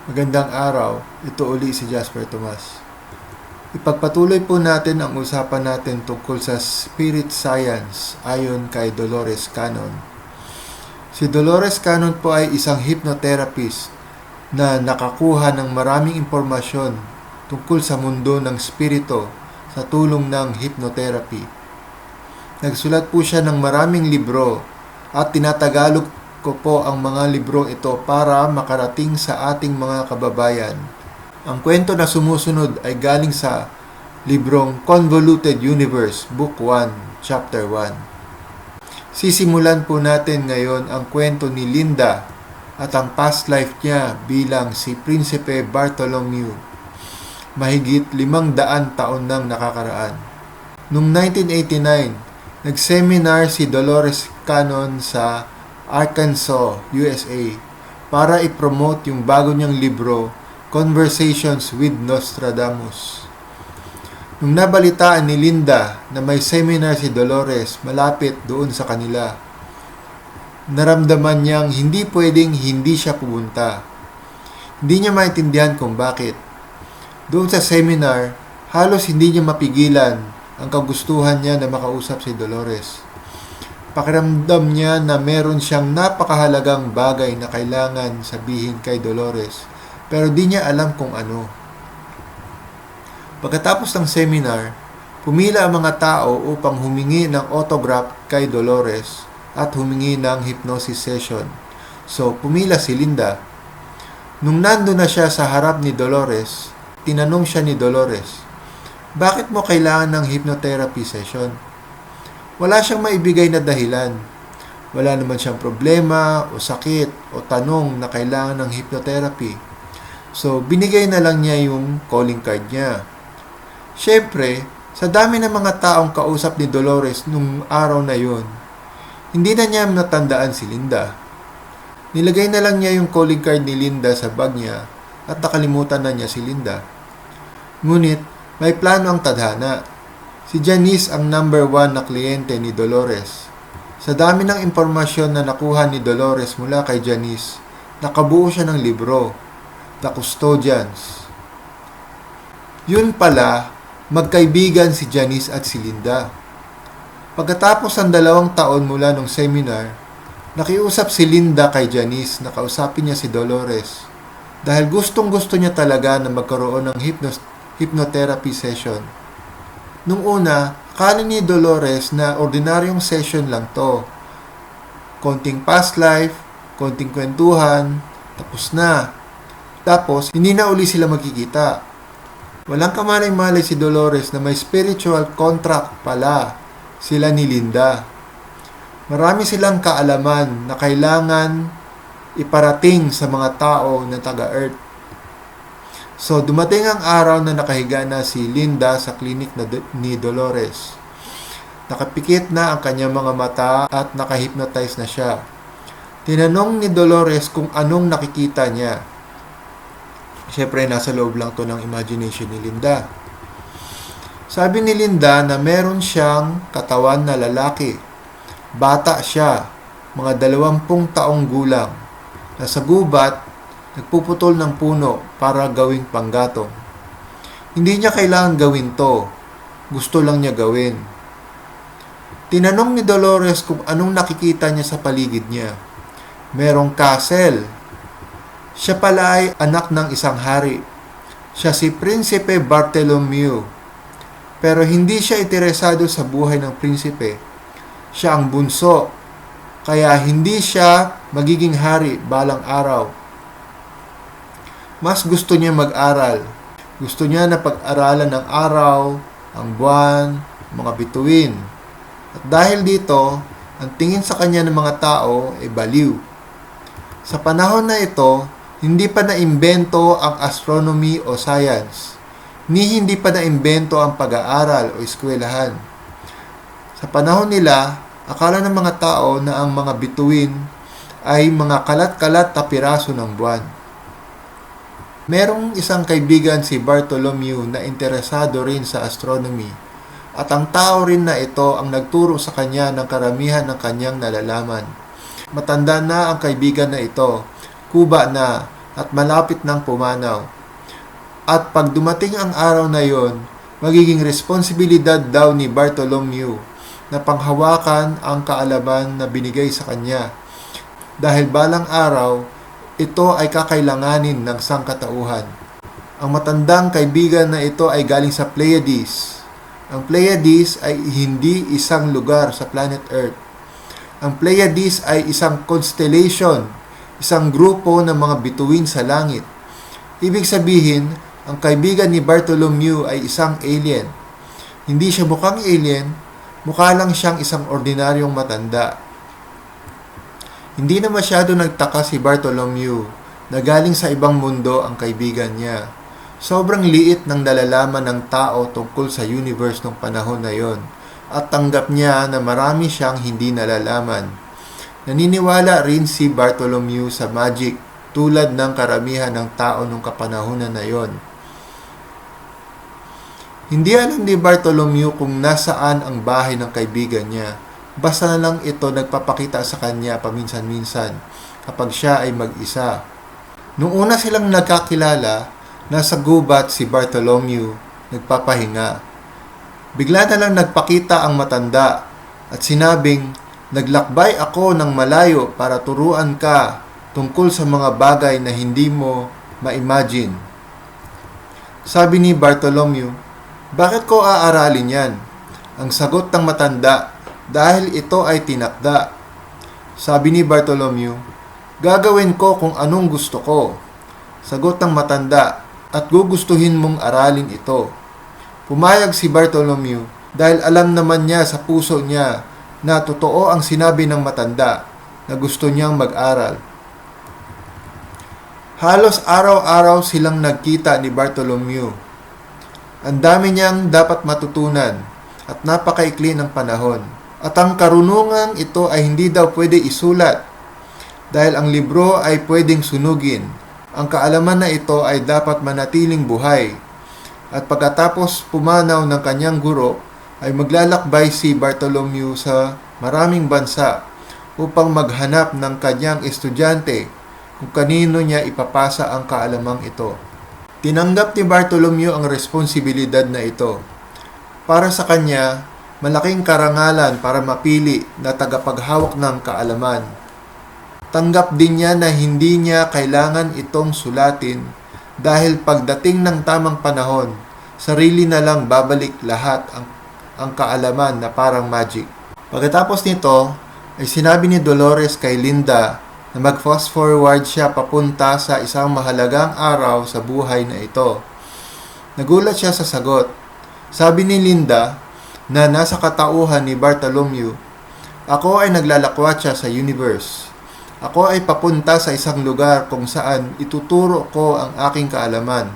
Magandang araw, ito uli si Jasper Tomas. Ipagpatuloy po natin ang usapan natin tungkol sa spirit science ayon kay Dolores Cannon. Si Dolores Cannon po ay isang hypnotherapist na nakakuha ng maraming impormasyon tungkol sa mundo ng spirito sa tulong ng hypnotherapy. Nagsulat po siya ng maraming libro at tinatagalog ko po ang mga libro ito para makarating sa ating mga kababayan. Ang kwento na sumusunod ay galing sa librong Convoluted Universe, Book 1, Chapter 1. Sisimulan po natin ngayon ang kwento ni Linda at ang past life niya bilang si Prinsipe Bartolomeu. Mahigit 500 taon nang nakakaraan. Noong 1989, nag-seminar si Dolores Cannon sa Arkansas, USA, para i-promote yung bago niyang libro, Conversations with Nostradamus. Nung nabalitaan ni Linda na may seminar si Dolores malapit doon sa kanila, naramdaman niyang hindi pwedeng hindi siya pumunta. Hindi niya maintindihan kung bakit. Doon sa seminar, halos hindi niya mapigilan ang kagustuhan niya na makausap si Dolores. Pakiramdam niya na meron siyang napakahalagang bagay na kailangan sabihin kay Dolores, pero di niya alam kung ano. Pagkatapos ng seminar, pumila ang mga tao upang humingi ng autograph kay Dolores at humingi ng hypnosis session. So, pumila si Linda. Nung nando na siya sa harap ni Dolores, tinanong siya ni Dolores, "Bakit mo kailangan ng hypnotherapy session?" Wala siyang maibigay na dahilan. Wala naman siyang problema o sakit o tanong na kailangan ng hypnotherapy. So, binigay na lang niya yung calling card niya. Siyempre, sa dami ng mga taong kausap ni Dolores nung araw na yun, hindi na niya natandaan si Linda. Nilagay na lang niya yung calling card ni Linda sa bag niya at nakalimutan na niya si Linda. Ngunit, may plano ang tadhana. Si Janice ang number 1 na kliyente ni Dolores. Sa dami ng impormasyon na nakuha ni Dolores mula kay Janice, nakabuo siya ng libro, The Custodians. Yun pala, magkaibigan si Janice at si Linda. Pagkatapos ng 2 taon mula ng seminar, nakiusap si Linda kay Janice na kausapin niya si Dolores dahil gustong-gusto niya talaga na magkaroon ng hypnotherapy session. Nung una, akala ni Dolores na ordinaryong session lang to. Konting past life, konting kwentuhan, tapos na. Tapos, hindi na uli sila magkikita. Walang kamalay-malay si Dolores na may spiritual contract pala sila ni Linda. Marami silang kaalaman na kailangan iparating sa mga tao na taga-Earth. So, dumating ang araw na nakahiga na si Linda sa klinik ni Dolores. Nakapikit na ang kanyang mga mata at nakahypnotize na siya. Tinanong ni Dolores kung anong nakikita niya. Siyempre, nasa loob lang to ng imagination ni Linda. Sabi ni Linda na meron siyang katawan na lalaki. Bata siya, mga 20 taong gulang. Nasa gubat, nagpuputol ng puno para gawing panggatong. Hindi niya kailangan gawin to. Gusto lang niya gawin. Tinanong ni Dolores kung anong nakikita niya sa paligid niya. Merong castle. Siya pala ay anak ng isang hari. Siya si Prinsipe Bartolomeu. Pero hindi siya interesado sa buhay ng prinsipe. Siya ang bunso. Kaya hindi siya magiging hari balang araw. Mas gusto niya mag-aral. Gusto niya na pag-aralan ng araw, ang buwan, mga bituin. At dahil dito, ang tingin sa kanya ng mga tao ay baliw. Sa panahon na ito, hindi pa naimbento ang astronomy o science. Hindi pa naimbento ang pag-aaral o eskwelahan. Sa panahon nila, akala ng mga tao na ang mga bituin ay mga kalat-kalat na piraso ng buwan. Merong isang kaibigan si Bartolomeu na interesado rin sa astronomy at ang tao rin na ito ang nagturo sa kanya ng karamihan ng kanyang nalalaman. Matanda na ang kaibigan na ito, kuba na at malapit ng pumanaw. At pag dumating ang araw na yon, magiging responsibilidad daw ni Bartholomew na panghawakan ang kaalaman na binigay sa kanya. Dahil balang araw, ito ay kakailanganin ng sangkatauhan. Ang matandang kaibigan na ito ay galing sa Pleiades. Ang Pleiades ay hindi isang lugar sa planet Earth. Ang Pleiades ay isang constellation, isang grupo ng mga bituin sa langit. Ibig sabihin, ang kaibigan ni Bartholomew ay isang alien. Hindi siya mukhang alien, mukha lang siyang isang ordinaryong matanda. Hindi na masyado nagtaka si Bartholomew na galing sa ibang mundo ang kaibigan niya. Sobrang liit ng nalalaman ng tao tungkol sa universe nung panahon na yon, at tanggap niya na marami siyang hindi nalalaman. Naniniwala rin si Bartholomew sa magic tulad ng karamihan ng tao nung kapanahunan na yon. Hindi alam ni Bartholomew kung nasaan ang bahay ng kaibigan niya. Basta na lang ito nagpapakita sa kanya paminsan-minsan kapag siya ay mag-isa. Nung una silang nagkakilala, nasa gubat si Bartholomew, nagpapahinga. Bigla na lang nagpakita ang matanda at sinabing, "Naglakbay ako ng malayo para turuan ka tungkol sa mga bagay na hindi mo ma-imagine." Sabi ni Bartholomew, "Bakit ko aaralin yan?" Ang sagot ng matanda, "Dahil ito ay tinakda." Sabi ni Bartholomew, "Gagawin ko kung anong gusto ko." Sagot ng matanda, "At gugustuhin mong aralin ito." Pumayag si Bartholomew dahil alam naman niya sa puso niya na totoo ang sinabi ng matanda na gusto niyang mag-aral. Halos araw-araw silang nagkita ni Bartholomew. Ang dami niyang dapat matutunan at napakaikli ng panahon. At ang karunungang ito ay hindi daw pwede isulat dahil ang libro ay pwedeng sunugin. Ang kaalaman na ito ay dapat manatiling buhay. At pagkatapos pumanaw ng kanyang guro, ay maglalakbay si Bartholomew sa maraming bansa upang maghanap ng kanyang estudyante kung kanino niya ipapasa ang kaalamang ito. Tinanggap ni Bartholomew ang responsibilidad na ito. Para sa kanya, malaking karangalan para mapili na tagapaghawak ng kaalaman. Tanggap din niya na hindi niya kailangan itong sulatin dahil pagdating ng tamang panahon, sarili na lang babalik lahat ang kaalaman na parang magic. Pagkatapos nito, ay sinabi ni Dolores kay Linda na mag-fast forward siya papunta sa isang mahalagang araw sa buhay na ito. Nagulat siya sa sagot. Sabi ni Linda na nasa katauhan ni Bartholomew, "Ako ay naglalakwatsa sa universe. Ako ay papunta sa isang lugar kung saan ituturo ko ang aking kaalaman.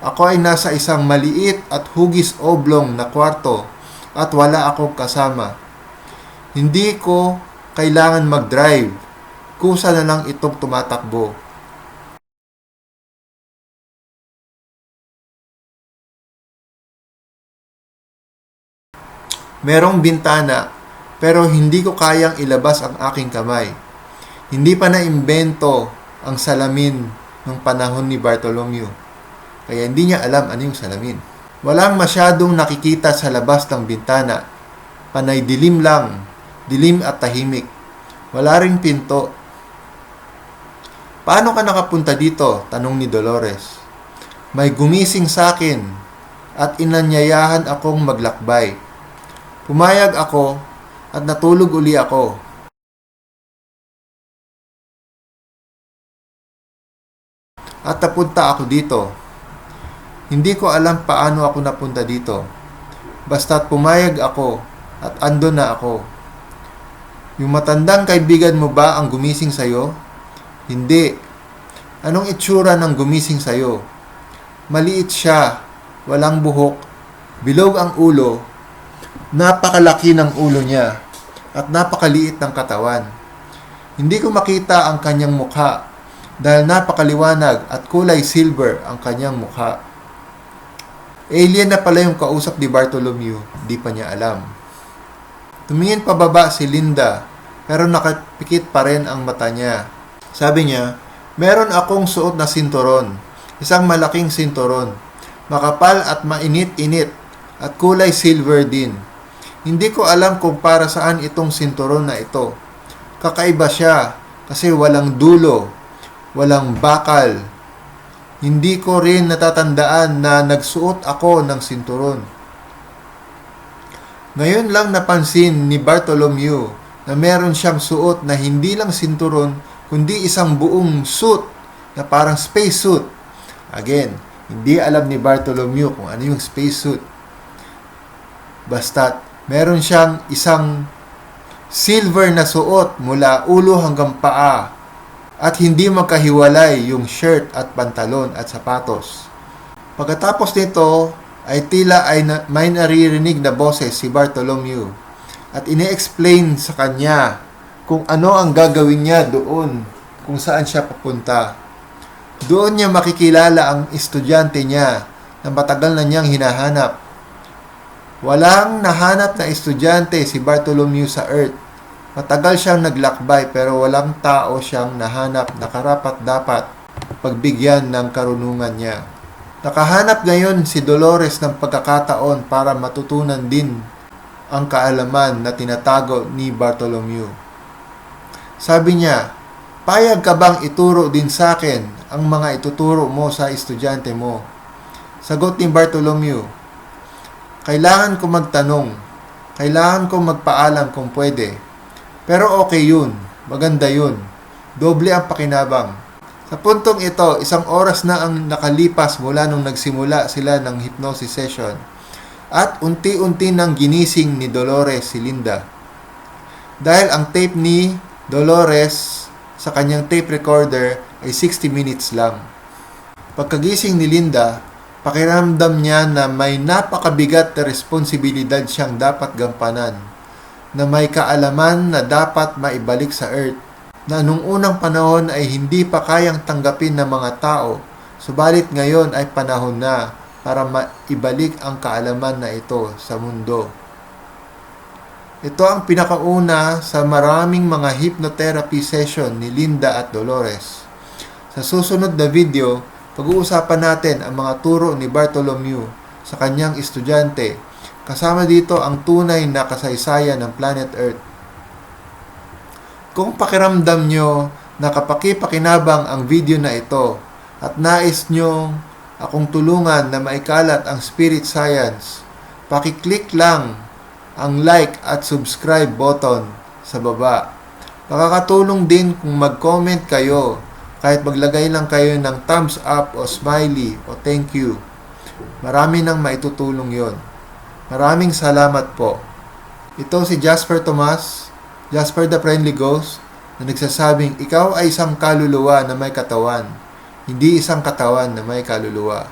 Ako ay nasa isang maliit at hugis oblong na kwarto at wala akong kasama. Hindi ko kailangan mag-drive. Kusa na lang itong tumatakbo. Merong bintana, pero hindi ko kayang ilabas ang aking kamay." Hindi pa naimbento ang salamin ng panahon ni Bartholomew, kaya hindi niya alam ano yung salamin. Walang masyadong nakikita sa labas ng bintana. Panay dilim lang, dilim at tahimik. Wala ring pinto. "Paano ka nakapunta dito?" tanong ni Dolores. "May gumising sa akin at inanyayahan akong maglakbay. Pumayag ako at natulog uli ako. At napunta ako dito. Hindi ko alam paano ako napunta dito. Basta't pumayag ako at andon na ako." "Yung matandang kaibigan mo ba ang gumising sa'yo?" "Hindi." "Anong itsura ng gumising sa'yo?" "Maliit siya, walang buhok, bilog ang ulo, napakalaki ng ulo niya, at napakaliit ng katawan. Hindi ko makita ang kanyang mukha dahil napakaliwanag at kulay silver ang kanyang mukha." Alien na pala yung kausap ni Bartholomew, di pa niya alam. Tumingin pababa si Linda, pero nakapikit pa rin ang mata niya. Sabi niya, Meron akong suot na sinturon, isang malaking sinturon, makapal at mainit-init at kulay silver din. Hindi ko alam kung para saan itong sinturon na ito. Kakaiba siya kasi walang dulo, walang bakal. Hindi ko rin natatandaan na nagsuot ako ng sinturon. Ngayon lang napansin ni Bartholomew na meron siyang suot na hindi lang sinturon kundi isang buong suit na parang space suit. Again, hindi alam ni Bartholomew kung ano yung space suit. Basta't meron siyang isang silver na suot mula ulo hanggang paa at hindi magkahiwalay yung shirt at pantalon at sapatos. Pagkatapos nito ay tila may naririnig na boses si Bartholomew at ine-explain sa kanya kung ano ang gagawin niya doon kung saan siya papunta. Doon niya makikilala ang estudyante niya na matagal na niyang hinahanap. Walang nahanap na estudyante si Bartholomew sa Earth. Matagal siyang naglakbay pero walang tao siyang nahanap na karapat-dapat pagbigyan ng karunungan niya. Nakahanap ngayon si Dolores ng pagkakataon para matutunan din ang kaalaman na tinatago ni Bartholomew. Sabi niya, "Payag ka bang ituro din sa akin ang mga ituturo mo sa estudyante mo?" Sagot ni Bartholomew, "Kailangan ko magtanong. Kailangan ko magpaalam kung pwede. Pero okay yun. Maganda yun. Doble ang pakinabang." Sa puntong ito, 1 oras na ang nakalipas mula nung nagsimula sila ng hypnosis session at unti-unti nang ginising ni Dolores si Linda. Dahil ang tape ni Dolores sa kanyang tape recorder ay 60 minutes lang. Pagkagising ni Linda, pakiramdam niya na may napakabigat na responsibilidad siyang dapat gampanan, na may kaalaman na dapat maibalik sa Earth, na nung unang panahon ay hindi pa kayang tanggapin ng mga tao, subalit ngayon ay panahon na para maibalik ang kaalaman na ito sa mundo. Ito ang pinakauna sa maraming mga hypnotherapy session ni Linda at Dolores. Sa susunod na video, pag-uusapan natin ang mga turo ni Bartholomew sa kanyang estudyante, kasama dito ang tunay na kasaysayan ng planet Earth. Kung pakiramdam nyo na kapaki-pakinabang ang video na ito at nais nyo akong tulungan na maikalat ang spirit science, pakiclick lang ang like at subscribe button sa baba. Makakatulong din kung mag-comment kayo, kahit maglagay lang kayo ng thumbs up o smiley o thank you. Marami nang maitutulong yon. Maraming salamat po. Ito si Jasper Tomas, Jasper the Friendly Ghost, na nagsasabing ikaw ay isang kaluluwa na may katawan, hindi isang katawan na may kaluluwa.